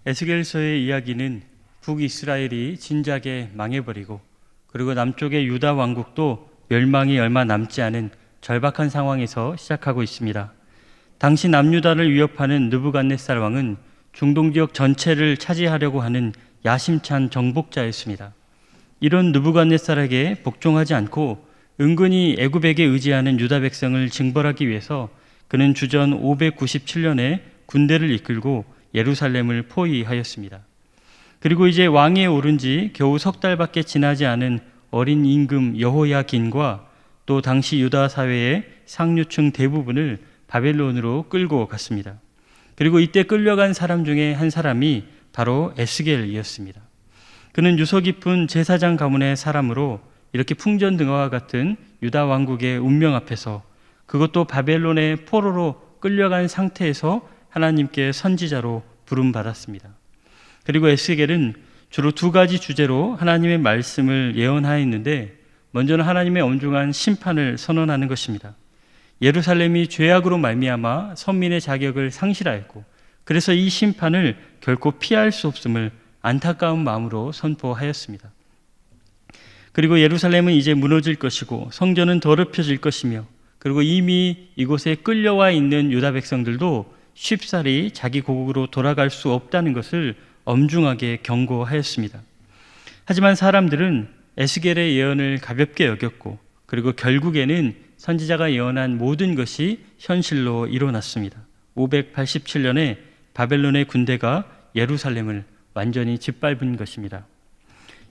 에스겔서의 이야기는 북이스라엘이 진작에 망해버리고 그리고 남쪽의 유다 왕국도 멸망이 얼마 남지 않은 절박한 상황에서 시작하고 있습니다. 당시 남유다를 위협하는 느부갓네살 왕은 중동 지역 전체를 차지하려고 하는 야심찬 정복자였습니다. 이런 느부갓네살에게 복종하지 않고 은근히 애굽에게 의지하는 유다 백성을 징벌하기 위해서 그는 주전 597년에 군대를 이끌고 예루살렘을 포위하였습니다. 그리고 이제 왕위에 오른 지 겨우 석 달밖에 지나지 않은 어린 임금 여호야긴과 또 당시 유다 사회의 상류층 대부분을 바벨론으로 끌고 갔습니다. 그리고 이때 끌려간 사람 중에 한 사람이 바로 에스겔이었습니다. 그는 유서 깊은 제사장 가문의 사람으로 이렇게 풍전등화와 같은 유다 왕국의 운명 앞에서, 그것도 바벨론의 포로로 끌려간 상태에서 하나님께 선지자로 부름받았습니다. 그리고 에스겔은 주로 두 가지 주제로 하나님의 말씀을 예언하였는데, 먼저는 하나님의 엄중한 심판을 선언하는 것입니다. 예루살렘이 죄악으로 말미암아 선민의 자격을 상실하였고, 그래서 이 심판을 결코 피할 수 없음을 안타까운 마음으로 선포하였습니다. 그리고 예루살렘은 이제 무너질 것이고 성전은 더럽혀질 것이며, 그리고 이미 이곳에 끌려와 있는 유다 백성들도 쉽사리 자기 고국으로 돌아갈 수 없다는 것을 엄중하게 경고하였습니다. 하지만 사람들은 에스겔의 예언을 가볍게 여겼고, 그리고 결국에는 선지자가 예언한 모든 것이 현실로 일어났습니다. 587년에 바벨론의 군대가 예루살렘을 완전히 짓밟은 것입니다.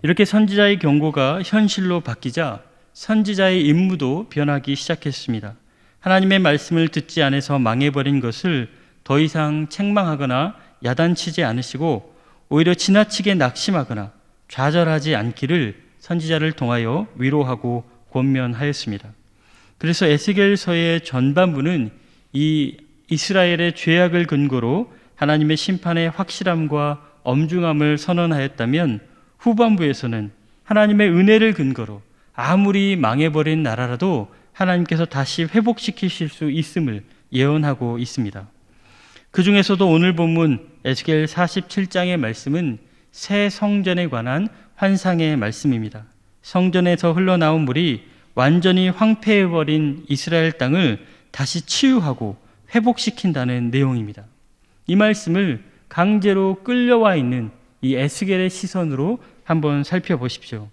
이렇게 선지자의 경고가 현실로 바뀌자 선지자의 임무도 변하기 시작했습니다. 하나님의 말씀을 듣지 않아서 망해버린 것을 더 이상 책망하거나 야단치지 않으시고 오히려 지나치게 낙심하거나 좌절하지 않기를 선지자를 통하여 위로하고 권면하였습니다. 그래서 에스겔서의 전반부는 이 이스라엘의 죄악을 근거로 하나님의 심판의 확실함과 엄중함을 선언하였다면, 후반부에서는 하나님의 은혜를 근거로 아무리 망해버린 나라라도 하나님께서 다시 회복시키실 수 있음을 예언하고 있습니다. 그 중에서도 오늘 본문 에스겔 47장의 말씀은 새 성전에 관한 환상의 말씀입니다. 성전에서 흘러나온 물이 완전히 황폐해버린 이스라엘 땅을 다시 치유하고 회복시킨다는 내용입니다. 이 말씀을 강제로 끌려와 있는 이 에스겔의 시선으로 한번 살펴보십시오.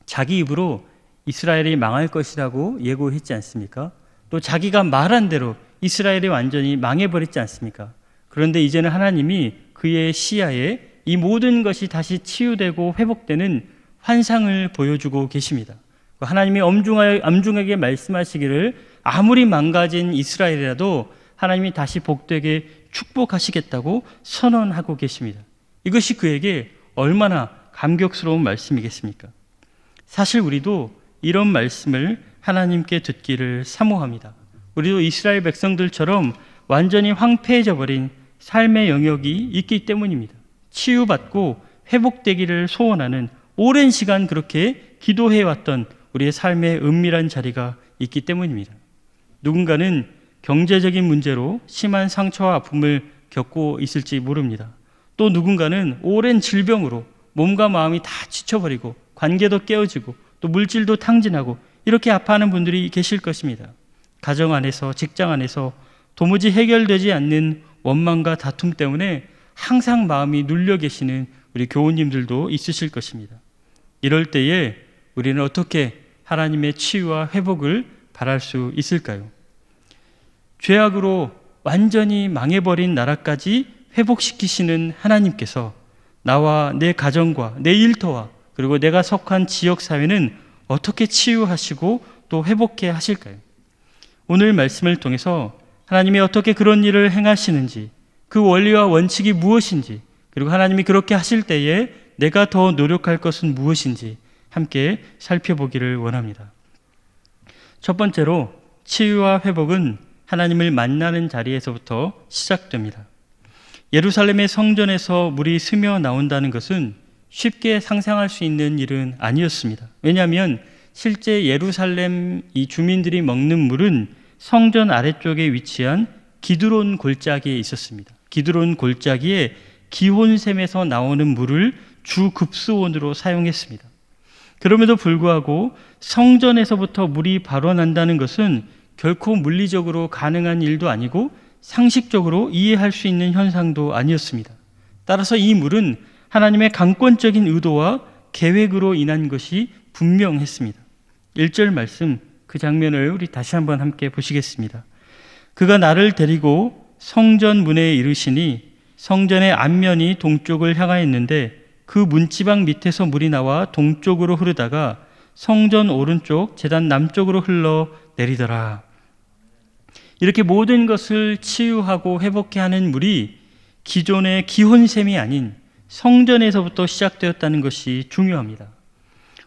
자기 입으로 이스라엘이 망할 것이라고 예고했지 않습니까? 또 자기가 말한 대로 이스라엘이 완전히 망해버렸지 않습니까? 그런데 이제는 하나님이 그의 시야에 이 모든 것이 다시 치유되고 회복되는 환상을 보여주고 계십니다. 하나님이 엄중하게 말씀하시기를 아무리 망가진 이스라엘이라도 하나님이 다시 복되게 축복하시겠다고 선언하고 계십니다. 이것이 그에게 얼마나 감격스러운 말씀이겠습니까? 사실 우리도 이런 말씀을 하나님께 듣기를 사모합니다. 우리도 이스라엘 백성들처럼 완전히 황폐해져 버린 삶의 영역이 있기 때문입니다. 치유받고 회복되기를 소원하는, 오랜 시간 그렇게 기도해왔던 우리의 삶의 은밀한 자리가 있기 때문입니다. 누군가는 경제적인 문제로 심한 상처와 아픔을 겪고 있을지 모릅니다. 또 누군가는 오랜 질병으로 몸과 마음이 다 지쳐버리고 관계도 깨어지고 또 물질도 탕진하고 이렇게 아파하는 분들이 계실 것입니다. 가정 안에서, 직장 안에서 도무지 해결되지 않는 원망과 다툼 때문에 항상 마음이 눌려 계시는 우리 교우님들도 있으실 것입니다. 이럴 때에 우리는 어떻게 하나님의 치유와 회복을 바랄 수 있을까요? 죄악으로 완전히 망해버린 나라까지 회복시키시는 하나님께서 나와 내 가정과 내 일터와 그리고 내가 속한 지역사회는 어떻게 치유하시고 또 회복해 하실까요? 오늘 말씀을 통해서 하나님이 어떻게 그런 일을 행하시는지, 그 원리와 원칙이 무엇인지, 그리고 하나님이 그렇게 하실 때에 내가 더 노력할 것은 무엇인지 함께 살펴보기를 원합니다. 첫 번째로, 치유와 회복은 하나님을 만나는 자리에서부터 시작됩니다. 예루살렘의 성전에서 물이 스며 나온다는 것은 쉽게 상상할 수 있는 일은 아니었습니다. 왜냐하면 실제 예루살렘 이 주민들이 먹는 물은 성전 아래쪽에 위치한 기드론 골짜기에 있었습니다. 기드론 골짜기에 기혼샘에서 나오는 물을 주급수원으로 사용했습니다. 그럼에도 불구하고 성전에서부터 물이 발원한다는 것은 결코 물리적으로 가능한 일도 아니고 상식적으로 이해할 수 있는 현상도 아니었습니다. 따라서 이 물은 하나님의 강권적인 의도와 계획으로 인한 것이 분명했습니다. 1절 말씀, 그 장면을 우리 다시 한번 함께 보시겠습니다. 그가 나를 데리고 성전 문에 이르시니 성전의 앞면이 동쪽을 향하였는데 그 문지방 밑에서 물이 나와 동쪽으로 흐르다가 성전 오른쪽 제단 남쪽으로 흘러 내리더라. 이렇게 모든 것을 치유하고 회복해 하는 물이 기존의 기혼샘이 아닌 성전에서부터 시작되었다는 것이 중요합니다.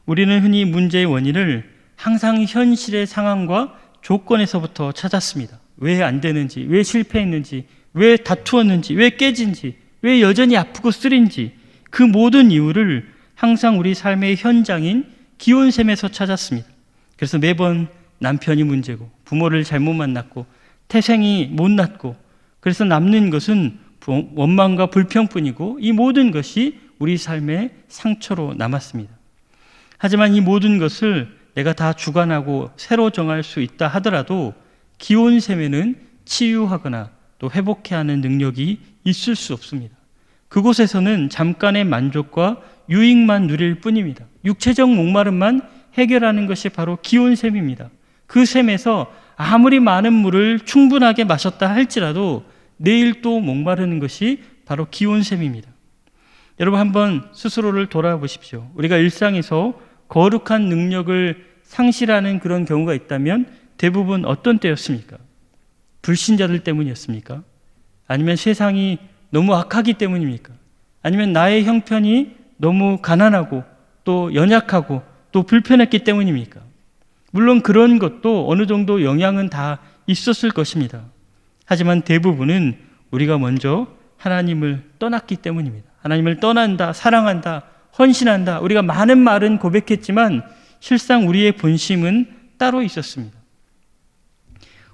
우리는 흔히 문제의 원인을 항상 현실의 상황과 조건에서부터 찾았습니다. 왜 안 되는지, 왜 실패했는지, 왜 다투었는지, 왜 깨진지, 왜 여전히 아프고 쓰린지, 그 모든 이유를 항상 우리 삶의 현장인 기혼샘에서 찾았습니다. 그래서 매번 남편이 문제고, 부모를 잘못 만났고, 태생이 못 낳고, 그래서 남는 것은 원망과 불평뿐이고, 이 모든 것이 우리 삶의 상처로 남았습니다. 하지만 이 모든 것을 내가 다 주관하고 새로 정할 수 있다 하더라도 기혼샘에는 치유하거나 또 회복해야 하는 능력이 있을 수 없습니다. 그곳에서는 잠깐의 만족과 유익만 누릴 뿐입니다. 육체적 목마름만 해결하는 것이 바로 기혼샘입니다. 그 샘에서 아무리 많은 물을 충분하게 마셨다 할지라도 내일 또 목마르는 것이 바로 기혼샘입니다. 여러분 한번 스스로를 돌아보십시오. 우리가 일상에서 거룩한 능력을 상실하는 그런 경우가 있다면 대부분 어떤 때였습니까? 불신자들 때문이었습니까? 아니면 세상이 너무 악하기 때문입니까? 아니면 나의 형편이 너무 가난하고 또 연약하고 또 불편했기 때문입니까? 물론 그런 것도 어느 정도 영향은 다 있었을 것입니다. 하지만 대부분은 우리가 먼저 하나님을 떠났기 때문입니다. 하나님을 떠난다, 사랑한다, 헌신한다. 우리가 많은 말은 고백했지만 실상 우리의 본심은 따로 있었습니다.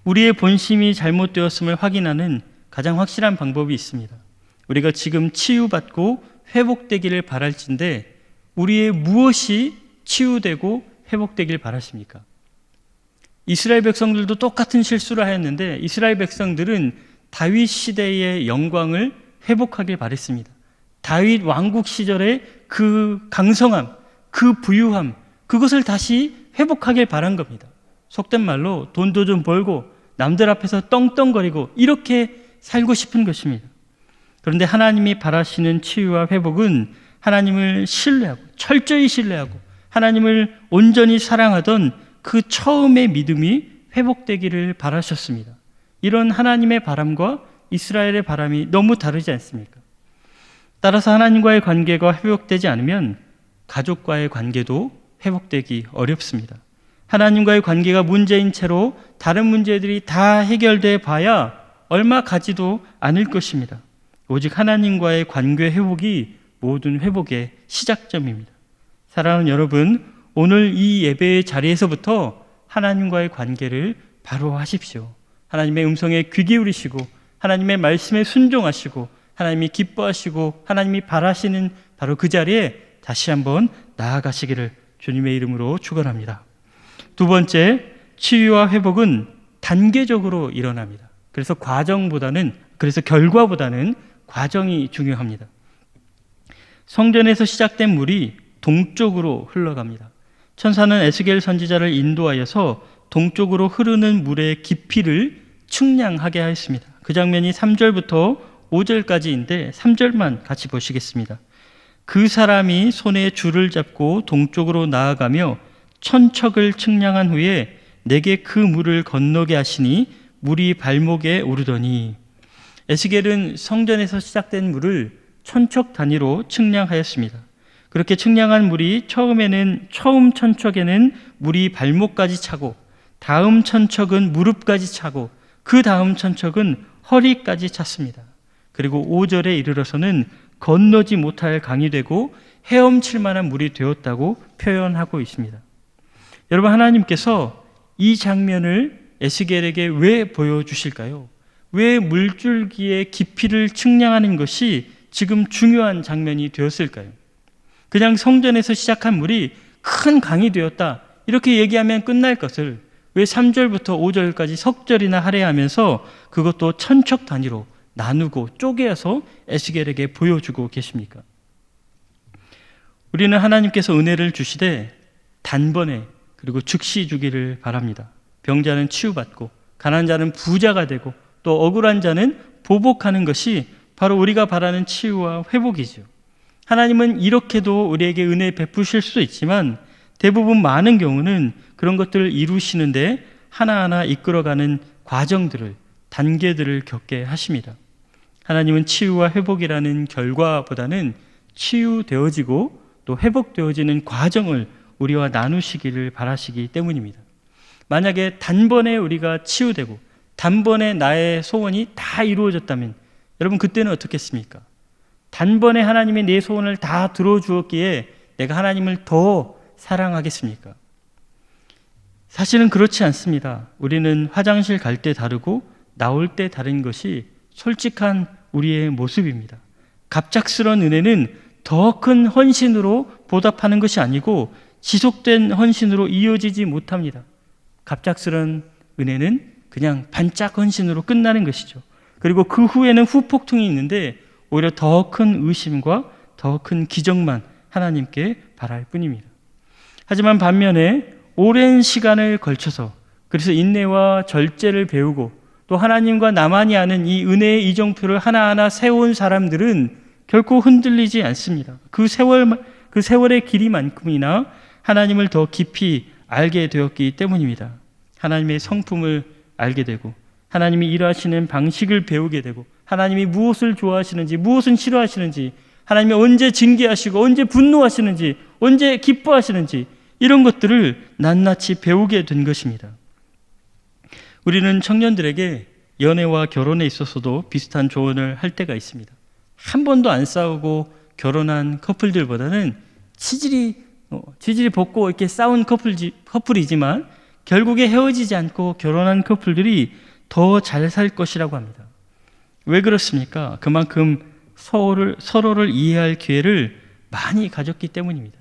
우리의 본심이 잘못되었음을 확인하는 가장 확실한 방법이 있습니다. 우리가 지금 치유받고 회복되기를 바랄진데 우리의 무엇이 치유되고 회복되길 바라십니까? 이스라엘 백성들도 똑같은 실수를 하였는데 이스라엘 백성들은 다윗 시대의 영광을 회복하길 바랬습니다. 다윗 왕국 시절의 그 강성함, 그 부유함, 그것을 다시 회복하길 바란 겁니다. 속된 말로 돈도 좀 벌고 남들 앞에서 떵떵거리고 이렇게 살고 싶은 것입니다. 그런데 하나님이 바라시는 치유와 회복은 하나님을 신뢰하고 철저히 신뢰하고 하나님을 온전히 사랑하던 그 처음의 믿음이 회복되기를 바라셨습니다. 이런 하나님의 바람과 이스라엘의 바람이 너무 다르지 않습니까? 따라서 하나님과의 관계가 회복되지 않으면 가족과의 관계도 회복되기 어렵습니다. 하나님과의 관계가 문제인 채로 다른 문제들이 다 해결돼 봐야 얼마 가지도 않을 것입니다. 오직 하나님과의 관계 회복이 모든 회복의 시작점입니다. 사랑하는 여러분, 오늘 이 예배의 자리에서부터 하나님과의 관계를 바로 하십시오. 하나님의 음성에 귀 기울이시고 하나님의 말씀에 순종하시고 하나님이 기뻐하시고 하나님이 바라시는 바로 그 자리에 다시 한번 나아가시기를 주님의 이름으로 축원합니다. 두 번째, 치유와 회복은 단계적으로 일어납니다. 그래서 결과보다는 과정이 중요합니다. 성전에서 시작된 물이 동쪽으로 흘러갑니다. 천사는 에스겔 선지자를 인도하여서 동쪽으로 흐르는 물의 깊이를 측량하게 하였습니다. 그 장면이 3절부터 5절까지인데 3절만 같이 보시겠습니다. 그 사람이 손에 줄을 잡고 동쪽으로 나아가며 천척을 측량한 후에 내게 그 물을 건너게 하시니 물이 발목에 오르더니, 에스겔은 성전에서 시작된 물을 천척 단위로 측량하였습니다. 그렇게 측량한 물이 처음 천척에는 물이 발목까지 차고, 다음 천척은 무릎까지 차고, 그 다음 천척은 허리까지 찼습니다. 그리고 5절에 이르러서는 건너지 못할 강이 되고 헤엄칠 만한 물이 되었다고 표현하고 있습니다. 여러분, 하나님께서 이 장면을 에스겔에게 왜 보여주실까요? 왜 물줄기의 깊이를 측량하는 것이 지금 중요한 장면이 되었을까요? 그냥 성전에서 시작한 물이 큰 강이 되었다, 이렇게 얘기하면 끝날 것을 왜 3절부터 5절까지 석절이나 할애하면서 그것도 천척 단위로 나누고 쪼개어서 에스겔에게 보여주고 계십니까? 우리는 하나님께서 은혜를 주시되 단번에 그리고 즉시 주기를 바랍니다. 병자는 치유받고 가난한 자는 부자가 되고 또 억울한 자는 보복하는 것이 바로 우리가 바라는 치유와 회복이죠. 하나님은 이렇게도 우리에게 은혜 베푸실 수도 있지만 대부분 많은 경우는 그런 것들을 이루시는데 하나하나 이끌어가는 과정들을, 단계들을 겪게 하십니다. 하나님은 치유와 회복이라는 결과보다는 치유되어지고 또 회복되어지는 과정을 우리와 나누시기를 바라시기 때문입니다. 만약에 단번에 우리가 치유되고 단번에 나의 소원이 다 이루어졌다면 여러분, 그때는 어떻겠습니까? 단번에 하나님이 내 소원을 다 들어주었기에 내가 하나님을 더 사랑하겠습니까? 사실은 그렇지 않습니다. 우리는 화장실 갈 때 다르고 나올 때 다른 것이 솔직한 우리의 모습입니다. 갑작스러운 은혜는 더 큰 헌신으로 보답하는 것이 아니고 지속된 헌신으로 이어지지 못합니다. 갑작스러운 은혜는 그냥 반짝 헌신으로 끝나는 것이죠. 그리고 그 후에는 후폭풍이 있는데 오히려 더 큰 의심과 더 큰 기적만 하나님께 바랄 뿐입니다. 하지만 반면에 오랜 시간을 걸쳐서 그래서 인내와 절제를 배우고 또 하나님과 나만이 아는 이 은혜의 이정표를 하나하나 세운 사람들은 결코 흔들리지 않습니다. 그 세월의 길이만큼이나 하나님을 더 깊이 알게 되었기 때문입니다. 하나님의 성품을 알게 되고 하나님이 일하시는 방식을 배우게 되고 하나님이 무엇을 좋아하시는지 무엇을 싫어하시는지, 하나님이 언제 징계하시고 언제 분노하시는지 언제 기뻐하시는지 이런 것들을 낱낱이 배우게 된 것입니다. 우리는 청년들에게 연애와 결혼에 있어서도 비슷한 조언을 할 때가 있습니다. 한 번도 안 싸우고 결혼한 커플들보다는 치질이 벗고 이렇게 싸운 커플이지만 결국에 헤어지지 않고 결혼한 커플들이 더 잘 살 것이라고 합니다. 왜 그렇습니까? 그만큼 서로를 이해할 기회를 많이 가졌기 때문입니다.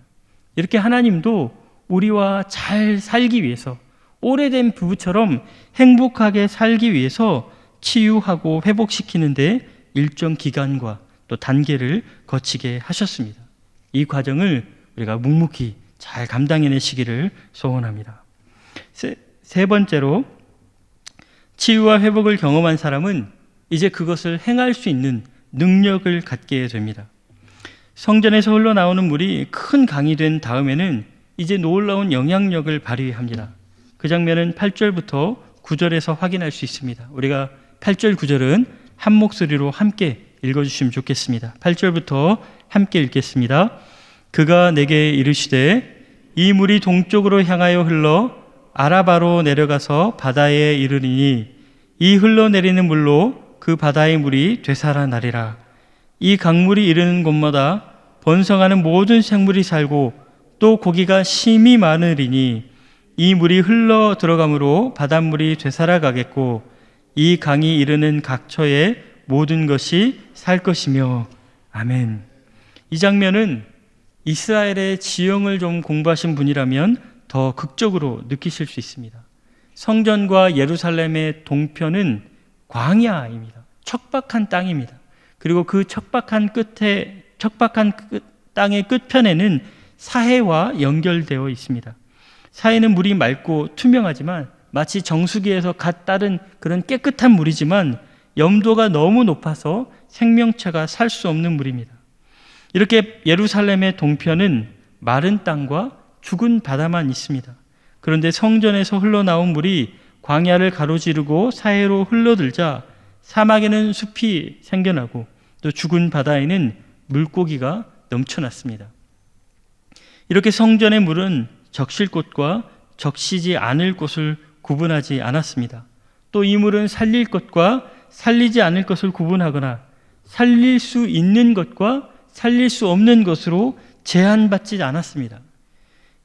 이렇게 하나님도 우리와 잘 살기 위해서, 오래된 부부처럼 행복하게 살기 위해서 치유하고 회복시키는데 일정 기간과 또 단계를 거치게 하셨습니다. 이 과정을 우리가 묵묵히 잘 감당해내시기를 소원합니다. 세 번째로, 치유와 회복을 경험한 사람은 이제 그것을 행할 수 있는 능력을 갖게 됩니다. 성전에서 흘러나오는 물이 큰 강이 된 다음에는 이제 놀라운 영향력을 발휘합니다. 그 장면은 8절부터 9절에서 확인할 수 있습니다. 우리가 8절 9절은 한 목소리로 함께 읽어주시면 좋겠습니다. 8절부터 함께 읽겠습니다. 그가 내게 이르시되 이 물이 동쪽으로 향하여 흘러 아라바로 내려가서 바다에 이르리니 이 흘러내리는 물로 그 바다의 물이 되살아나리라. 이 강물이 이르는 곳마다 번성하는 모든 생물이 살고 또 고기가 심히 많으리니 이 물이 흘러 들어가므로 바닷물이 되살아가겠고 이 강이 이르는 각처에 모든 것이 살 것이며. 아멘. 이 장면은 이스라엘의 지형을 좀 공부하신 분이라면 더 극적으로 느끼실 수 있습니다. 성전과 예루살렘의 동편은 광야입니다. 척박한 땅입니다. 그리고 그 척박한 땅의 끝편에는 사해와 연결되어 있습니다. 사해는 물이 맑고 투명하지만 마치 정수기에서 갓 따른 그런 깨끗한 물이지만 염도가 너무 높아서 생명체가 살 수 없는 물입니다. 이렇게 예루살렘의 동편은 마른 땅과 죽은 바다만 있습니다. 그런데 성전에서 흘러나온 물이 광야를 가로지르고 사해로 흘러들자 사막에는 숲이 생겨나고 또 죽은 바다에는 물고기가 넘쳐났습니다. 이렇게 성전의 물은 적실 곳과 적시지 않을 곳을 구분하지 않았습니다. 또 이 물은 살릴 것과 살리지 않을 것을 구분하거나 살릴 수 있는 것과 살릴 수 없는 것으로 제한받지 않았습니다.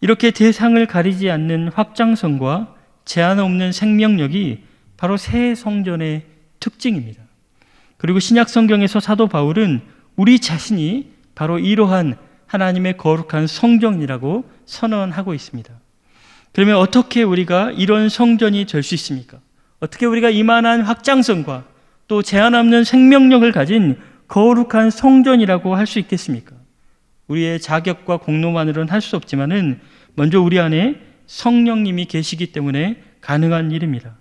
이렇게 대상을 가리지 않는 확장성과 제한 없는 생명력이 바로 새 성전의 특징입니다. 그리고 신약 성경에서 사도 바울은 우리 자신이 바로 이러한 하나님의 거룩한 성전이라고 선언하고 있습니다. 그러면 어떻게 우리가 이런 성전이 될 수 있습니까? 어떻게 우리가 이만한 확장성과 또 제한 없는 생명력을 가진 거룩한 성전이라고 할 수 있겠습니까? 우리의 자격과 공로만으로는 할 수 없지만은 먼저 우리 안에 성령님이 계시기 때문에 가능한 일입니다.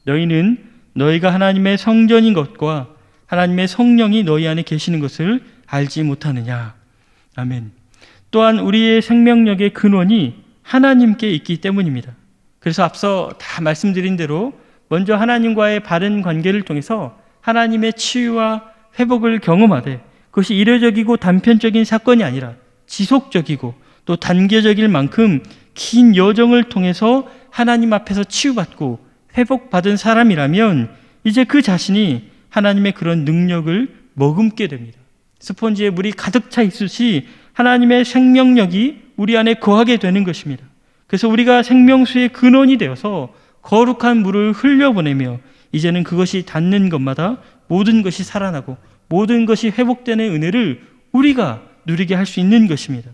너희는 너희가 하나님의 성전인 것과 하나님의 성령이 너희 안에 계시는 것을 알지 못하느냐. 아멘. 또한 우리의 생명력의 근원이 하나님께 있기 때문입니다. 그래서 앞서 다 말씀드린 대로 먼저 하나님과의 바른 관계를 통해서 하나님의 치유와 회복을 경험하되 그것이 이례적이고 단편적인 사건이 아니라 지속적이고 또 단계적일 만큼 긴 여정을 통해서 하나님 앞에서 치유받고 회복받은 사람이라면 이제 그 자신이 하나님의 그런 능력을 머금게 됩니다. 스펀지에 물이 가득 차 있듯이 하나님의 생명력이 우리 안에 거하게 되는 것입니다. 그래서 우리가 생명수의 근원이 되어서 거룩한 물을 흘려보내며 이제는 그것이 닿는 것마다 모든 것이 살아나고 모든 것이 회복되는 은혜를 우리가 누리게 할 수 있는 것입니다.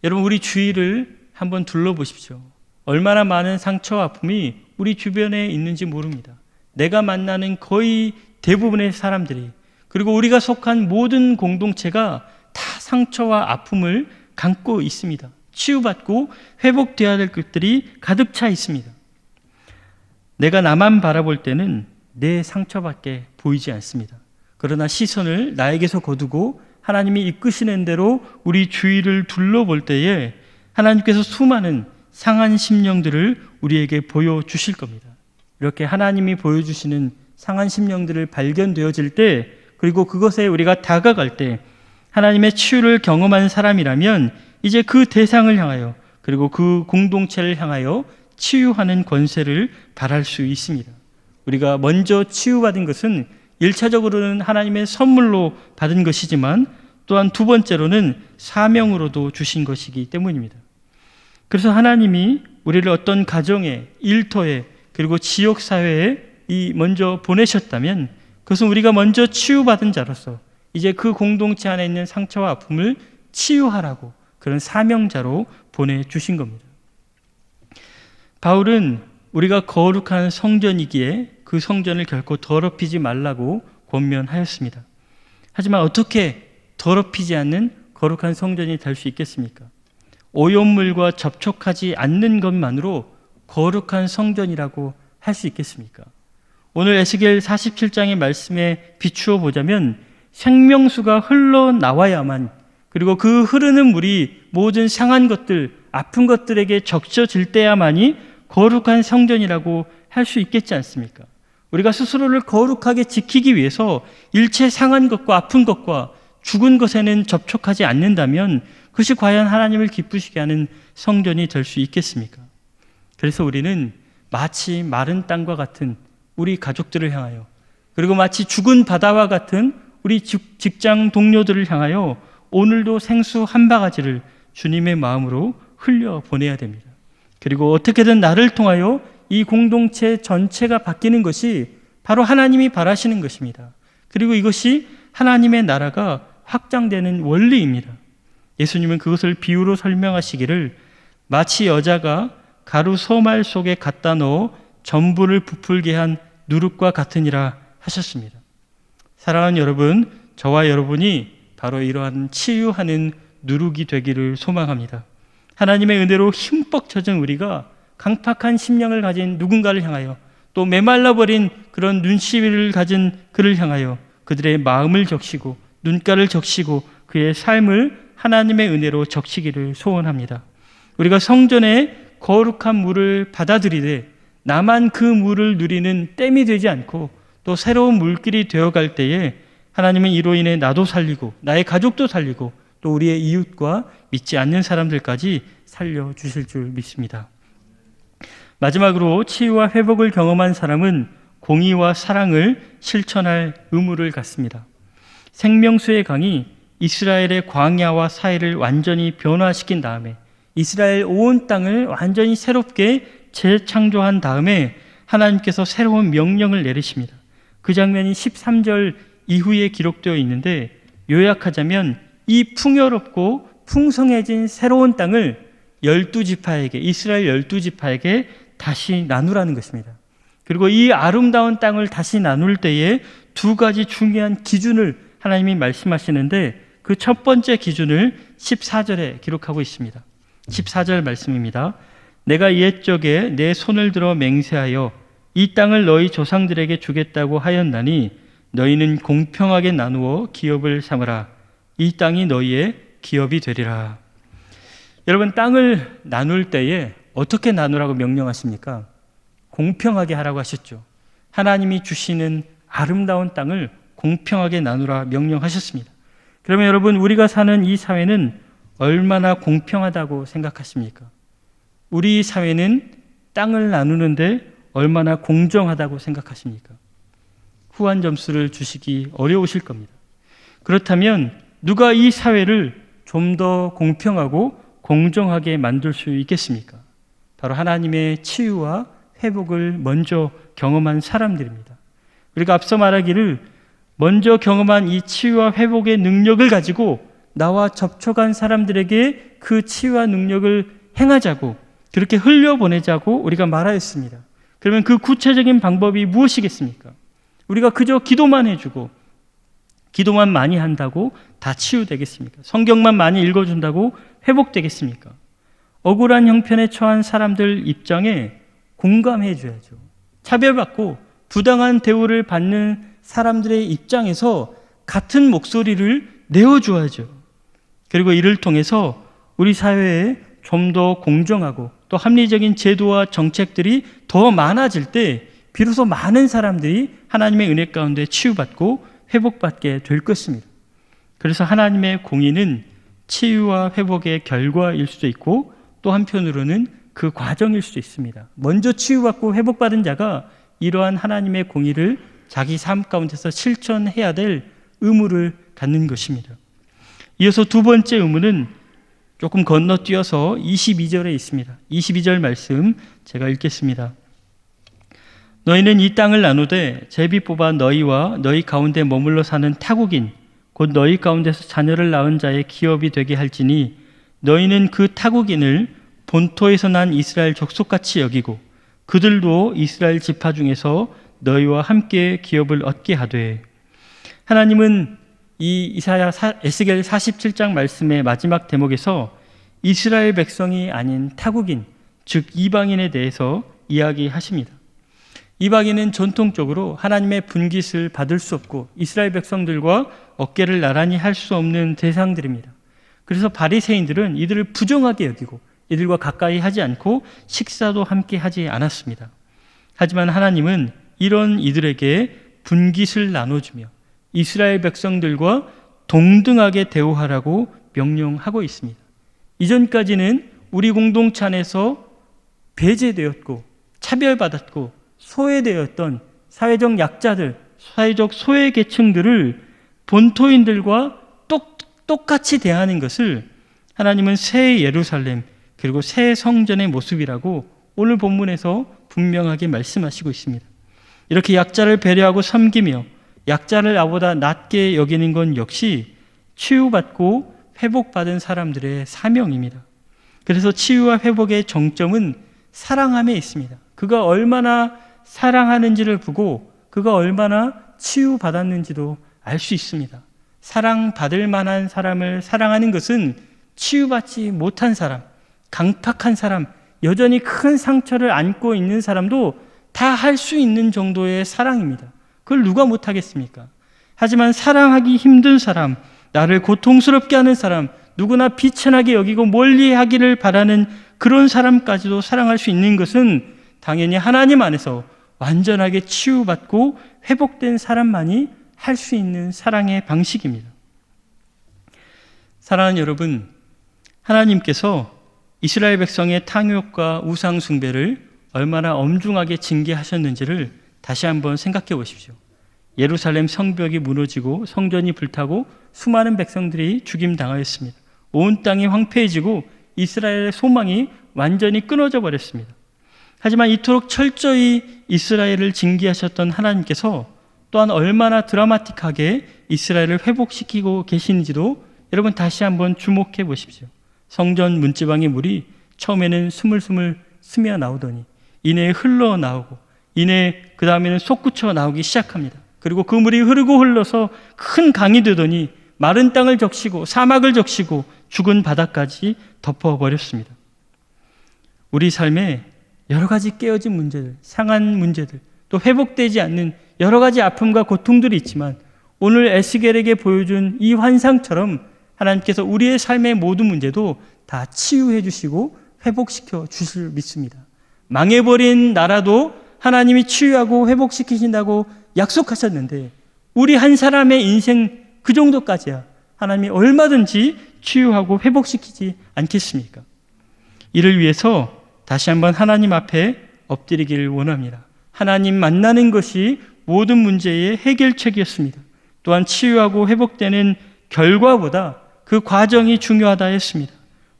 여러분, 우리 주위를 한번 둘러보십시오. 얼마나 많은 상처와 아픔이 우리 주변에 있는지 모릅니다. 내가 만나는 거의 대부분의 사람들이, 그리고 우리가 속한 모든 공동체가 다 상처와 아픔을 감고 있습니다. 치유받고 회복되어야 될 것들이 가득 차 있습니다. 내가 나만 바라볼 때는 내 상처밖에 보이지 않습니다. 그러나 시선을 나에게서 거두고 하나님이 이끄시는 대로 우리 주위를 둘러볼 때에 하나님께서 수많은 상한 심령들을 우리에게 보여주실 겁니다. 이렇게 하나님이 보여주시는 상한 심령들을 발견되어질 때, 그리고 그것에 우리가 다가갈 때 하나님의 치유를 경험한 사람이라면 이제 그 대상을 향하여 그리고 그 공동체를 향하여 치유하는 권세를 발할 수 있습니다. 우리가 먼저 치유받은 것은 1차적으로는 하나님의 선물로 받은 것이지만 또한 두 번째로는 사명으로도 주신 것이기 때문입니다. 그래서 하나님이 우리를 어떤 가정에, 일터에, 그리고 지역사회에 먼저 보내셨다면 그것은 우리가 먼저 치유받은 자로서 이제 그 공동체 안에 있는 상처와 아픔을 치유하라고 그런 사명자로 보내주신 겁니다. 바울은 우리가 거룩한 성전이기에 그 성전을 결코 더럽히지 말라고 권면하였습니다. 하지만 어떻게 더럽히지 않는 거룩한 성전이 될 수 있겠습니까? 오염물과 접촉하지 않는 것만으로 거룩한 성전이라고 할 수 있겠습니까? 오늘 에스겔 47장의 말씀에 비추어 보자면 생명수가 흘러나와야만, 그리고 그 흐르는 물이 모든 상한 것들, 아픈 것들에게 적셔질 때야만이 거룩한 성전이라고 할 수 있겠지 않습니까? 우리가 스스로를 거룩하게 지키기 위해서 일체 상한 것과 아픈 것과 죽은 것에는 접촉하지 않는다면 그것이 과연 하나님을 기쁘시게 하는 성전이 될 수 있겠습니까? 그래서 우리는 마치 마른 땅과 같은 우리 가족들을 향하여, 그리고 마치 죽은 바다와 같은 우리 직장 동료들을 향하여 오늘도 생수 한 바가지를 주님의 마음으로 흘려보내야 됩니다. 그리고 어떻게든 나를 통하여 이 공동체 전체가 바뀌는 것이 바로 하나님이 바라시는 것입니다. 그리고 이것이 하나님의 나라가 확장되는 원리입니다. 예수님은 그것을 비유로 설명하시기를 마치 여자가 가루 소말 속에 갖다 넣어 전부를 부풀게 한 누룩과 같으니라 하셨습니다. 사랑하는 여러분, 저와 여러분이 바로 이러한 치유하는 누룩이 되기를 소망합니다. 하나님의 은혜로 흠뻑 젖은 우리가 강팍한 심령을 가진 누군가를 향하여, 또 메말라버린 그런 눈시위를 가진 그를 향하여 그들의 마음을 적시고 눈가를 적시고 그의 삶을 하나님의 은혜로 적시기를 소원합니다. 우리가 성전의 거룩한 물을 받아들이되 나만 그 물을 누리는 댐이 되지 않고 또 새로운 물길이 되어갈 때에 하나님은 이로 인해 나도 살리고 나의 가족도 살리고 또 우리의 이웃과 믿지 않는 사람들까지 살려주실 줄 믿습니다. 마지막으로 치유와 회복을 경험한 사람은 공의와 사랑을 실천할 의무를 갖습니다. 생명수의 강이 이스라엘의 광야와 사해를 완전히 변화시킨 다음에 이스라엘 온 땅을 완전히 새롭게 재창조한 다음에 하나님께서 새로운 명령을 내리십니다. 그 장면이 13절 이후에 기록되어 있는데, 요약하자면 이 풍요롭고 풍성해진 새로운 땅을 12지파에게, 이스라엘 12지파에게 다시 나누라는 것입니다. 그리고 이 아름다운 땅을 다시 나눌 때에 두 가지 중요한 기준을 하나님이 말씀하시는데, 그 첫 번째 기준을 14절에 기록하고 있습니다. 14절 말씀입니다. 내가 옛적에 내 손을 들어 맹세하여 이 땅을 너희 조상들에게 주겠다고 하였나니 너희는 공평하게 나누어 기업을 삼으라. 이 땅이 너희의 기업이 되리라. 여러분, 땅을 나눌 때에 어떻게 나누라고 명령하십니까? 공평하게 하라고 하셨죠. 하나님이 주시는 아름다운 땅을 공평하게 나누라 명령하셨습니다. 그러면 여러분, 우리가 사는 이 사회는 얼마나 공평하다고 생각하십니까? 우리 사회는 땅을 나누는데 얼마나 공정하다고 생각하십니까? 후한 점수를 주시기 어려우실 겁니다. 그렇다면 누가 이 사회를 좀 더 공평하고 공정하게 만들 수 있겠습니까? 바로 하나님의 치유와 회복을 먼저 경험한 사람들입니다. 우리가 앞서 말하기를, 먼저 경험한 이 치유와 회복의 능력을 가지고 나와 접촉한 사람들에게 그 치유와 능력을 행하자고, 그렇게 흘려보내자고 우리가 말하였습니다. 그러면 그 구체적인 방법이 무엇이겠습니까? 우리가 그저 기도만 해주고, 기도만 많이 한다고 다 치유되겠습니까? 성경만 많이 읽어준다고 회복되겠습니까? 억울한 형편에 처한 사람들 입장에 공감해 줘야죠. 차별받고 부당한 대우를 받는 사람들의 입장에서 같은 목소리를 내어줘야죠. 그리고 이를 통해서 우리 사회에 좀 더 공정하고 또 합리적인 제도와 정책들이 더 많아질 때 비로소 많은 사람들이 하나님의 은혜 가운데 치유받고 회복받게 될 것입니다. 그래서 하나님의 공의는 치유와 회복의 결과일 수도 있고, 또 한편으로는 그 과정일 수도 있습니다. 먼저 치유받고 회복받은 자가 이러한 하나님의 공의를 자기 삶 가운데서 실천해야 될 의무를 갖는 것입니다. 이어서 두 번째 의무는 조금 건너뛰어서 22절에 있습니다. 22절 말씀 제가 읽겠습니다. 너희는 이 땅을 나누되 제비 뽑아 너희와 너희 가운데 머물러 사는 타국인 곧 너희 가운데서 자녀를 낳은 자의 기업이 되게 할지니 너희는 그 타국인을 본토에서 난 이스라엘 족속같이 여기고 그들도 이스라엘 지파 중에서 너희와 함께 기업을 얻게 하되. 하나님은 이 에스겔 47장 말씀의 마지막 대목에서 이스라엘 백성이 아닌 타국인, 즉 이방인에 대해서 이야기하십니다. 이방인은 전통적으로 하나님의 분깃을 받을 수 없고 이스라엘 백성들과 어깨를 나란히 할 수 없는 대상들입니다. 그래서 바리새인들은 이들을 부정하게 여기고 이들과 가까이 하지 않고 식사도 함께 하지 않았습니다. 하지만 하나님은 이런 이들에게 분깃을 나눠주며 이스라엘 백성들과 동등하게 대우하라고 명령하고 있습니다. 이전까지는 우리 공동체 안에서 배제되었고 차별받았고 소외되었던 사회적 약자들, 사회적 소외계층들을 본토인들과 똑같이 대하는 것을 하나님은 새 예루살렘 그리고 새 성전의 모습이라고 오늘 본문에서 분명하게 말씀하시고 있습니다. 이렇게 약자를 배려하고 섬기며 약자를 나보다 낮게 여기는 건 역시 치유받고 회복받은 사람들의 사명입니다. 그래서 치유와 회복의 정점은 사랑함에 있습니다. 그가 얼마나 사랑하는지를 보고 그가 얼마나 치유받았는지도 알 수 있습니다. 사랑받을 만한 사람을 사랑하는 것은 치유받지 못한 사람, 강팍한 사람, 여전히 큰 상처를 안고 있는 사람도 다 할 수 있는 정도의 사랑입니다. 그걸 누가 못하겠습니까? 하지만 사랑하기 힘든 사람, 나를 고통스럽게 하는 사람, 누구나 비천하게 여기고 멀리하기를 바라는 그런 사람까지도 사랑할 수 있는 것은 당연히 하나님 안에서 완전하게 치유받고 회복된 사람만이 할 수 있는 사랑의 방식입니다. 사랑하는 여러분, 하나님께서 이스라엘 백성의 탕욕과 우상 숭배를 얼마나 엄중하게 징계하셨는지를 다시 한번 생각해 보십시오. 예루살렘 성벽이 무너지고 성전이 불타고 수많은 백성들이 죽임당하였습니다. 온 땅이 황폐해지고 이스라엘의 소망이 완전히 끊어져 버렸습니다. 하지만 이토록 철저히 이스라엘을 징계하셨던 하나님께서 또한 얼마나 드라마틱하게 이스라엘을 회복시키고 계시는지도 여러분 다시 한번 주목해 보십시오. 성전 문지방의 물이 처음에는 스물스물 스며 나오더니 이내에 흘러나오고 이내 그 다음에는 솟구쳐 나오기 시작합니다. 그리고 그 물이 흐르고 흘러서 큰 강이 되더니 마른 땅을 적시고 사막을 적시고 죽은 바다까지 덮어버렸습니다. 우리 삶에 여러 가지 깨어진 문제들, 상한 문제들, 또 회복되지 않는 여러 가지 아픔과 고통들이 있지만 오늘 에스겔에게 보여준 이 환상처럼 하나님께서 우리의 삶의 모든 문제도 다 치유해 주시고 회복시켜 주실 믿습니다. 망해버린 나라도 하나님이 치유하고 회복시키신다고 약속하셨는데 우리 한 사람의 인생 그 정도까지야 하나님이 얼마든지 치유하고 회복시키지 않겠습니까? 이를 위해서 다시 한번 하나님 앞에 엎드리기를 원합니다. 하나님 만나는 것이 모든 문제의 해결책이었습니다. 또한 치유하고 회복되는 결과보다 그 과정이 중요하다 했습니다.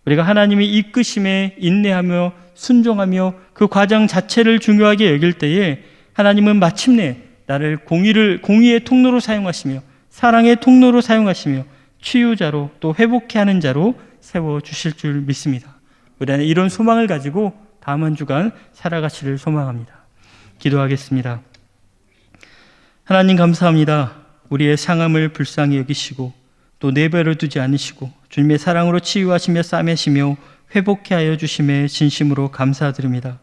우리가 하나님의 이끄심에 인내하며 순종하며 그 과정 자체를 중요하게 여길 때에 하나님은 마침내 나를 공의의 통로로 사용하시며 사랑의 통로로 사용하시며 치유자로 또 회복케 하는 자로 세워주실 줄 믿습니다. 우리 안에 이런 소망을 가지고 다음 한 주간 살아가시를 소망합니다. 기도하겠습니다. 하나님 감사합니다. 우리의 상함을 불쌍히 여기시고 또 내버려 두지 않으시고 주님의 사랑으로 치유하시며 싸매시며 회복케 하여 주심에 진심으로 감사드립니다.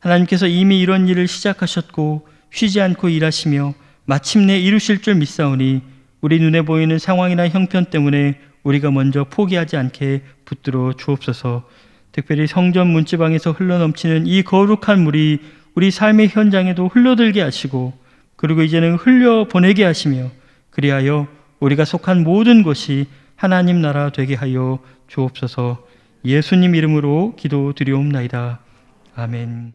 하나님께서 이미 이런 일을 시작하셨고 쉬지 않고 일하시며 마침내 이루실 줄 믿사오니 우리 눈에 보이는 상황이나 형편 때문에 우리가 먼저 포기하지 않게 붙들어 주옵소서. 특별히 성전 문지방에서 흘러넘치는 이 거룩한 물이 우리 삶의 현장에도 흘러들게 하시고 그리고 이제는 흘려보내게 하시며 그리하여 우리가 속한 모든 것이 하나님 나라 되게 하여 주옵소서. 예수님 이름으로 기도드리옵나이다. 아멘.